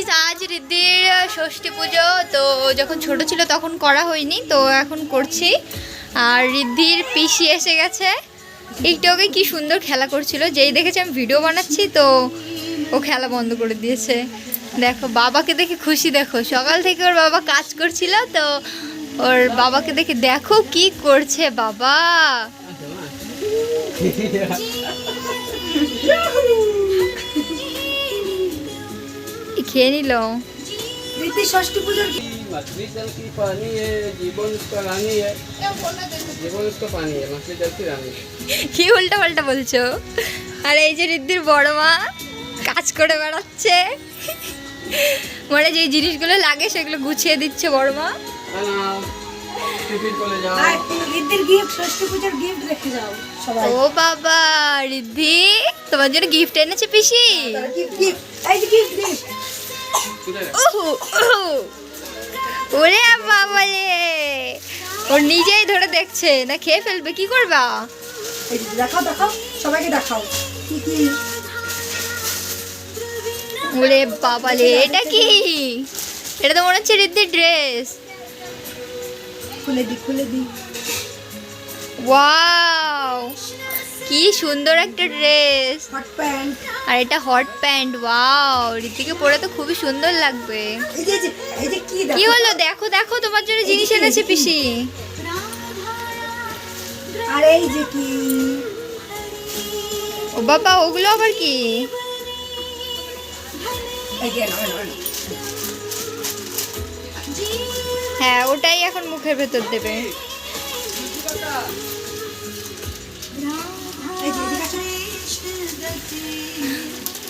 আজ রিদ্ধির ষষ্ঠী পুজো, তো যখন ছোট ছিল তখন করা হয়নি, তো এখন করছি। আর রিদ্ধির পিসি এসে গেছে, একটু আগে কি সুন্দর খেলা করছিল, যেই দেখেছে আমি ভিডিও বানাচ্ছি তো ও খেলা বন্ধ করে দিয়েছে। দেখো বাবাকে দেখে খুশি, দেখো সকাল থেকে ওর বাবা কাজ করছিল, তো ওর বাবাকে দেখে দেখো কি করছে বাবা। খেয়ে নিল। रीति षष्ठी पूजा मछली जल की पानी है, जीवन उसका रानी है, जीवन उसका पानी है, मछली जल की रानी है। কি উল্টা পাল্টা বলছো? আর এই যে রিদ্ধির বড় মা কাজ করে বেড়াচ্ছে, মানে যে জিনিসগুলো লাগে সেগুলো গুছিয়ে দিচ্ছে বড় মা। আনাও, টিফিন করে যাও। আর রিদ্ধির গিফট ষষ্ঠী পূজার গিফট রেখে যাও সবাই। ও বাবা, রিদ্ধি তোমার জন্য গিফট এনেছে পিসি। গিফট এই যে গিফট গিফট ওরে বাবা রে, ও নিজেই ধরে দেখছে না, খেয়ে ফেলবে, কি করবা? এই যে দেখাও দেখাও সবাইকে দেখাও কি কি। ওরে বাবা রে, এটা কি? এটা তো মনে হচ্ছে রিদ্ধির ড্রেস। খুলে দি খুলে দি। ওয়াও, কি সুন্দর একটা ড্রেস। Hot pant. আর এটা হট প্যান্ট। ওয়াও, ঋতিকে পরে তো খুবই সুন্দর লাগবে। এই যে এই যে কি কি হলো? দেখো দেখো, তোমার জন্য জিনিস এনেছে পিসি। আর এই যে কি? ও বাবা, ওগুলো আবার কি? এই যে নাও নাও। হ্যাঁ, ওটাই এখন মুখের ভেতর দেবে। এই যে এদিকে আসো।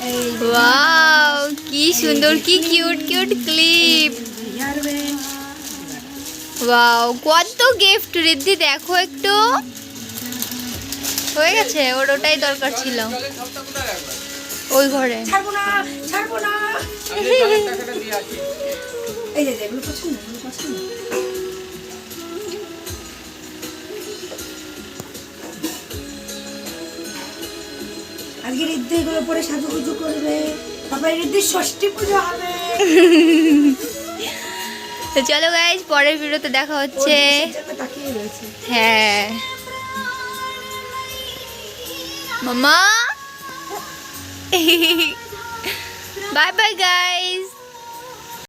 এই ওয়াও, কি সুন্দর, কি কিউট কিউট ক্লিপ। ইয়ার ব্যান্ড। ওয়াও, কত গিফট রিদ্ধি, দেখো একটু। হয়ে গেছে, ওর ওটাই দরকার ছিল। ওই ঘরে ছাড়বো না ছাড়বো না। আমি জলের টাকাটা দিয়ে আসি। এই যে এগুলো পছন্দ এগুলো পছন্দ। আজকে রিদ্ধি এগুলো পরে সাজুগুজু করবে, তারপরে রিদ্ধির ষষ্ঠী পুজো হবে। তো চলো গাইজ, পরের ভিডিওতে দেখা হচ্ছে। তাকিয়ে রয়েছে। হ্যাঁ মামা, বাই বাই গাইজ।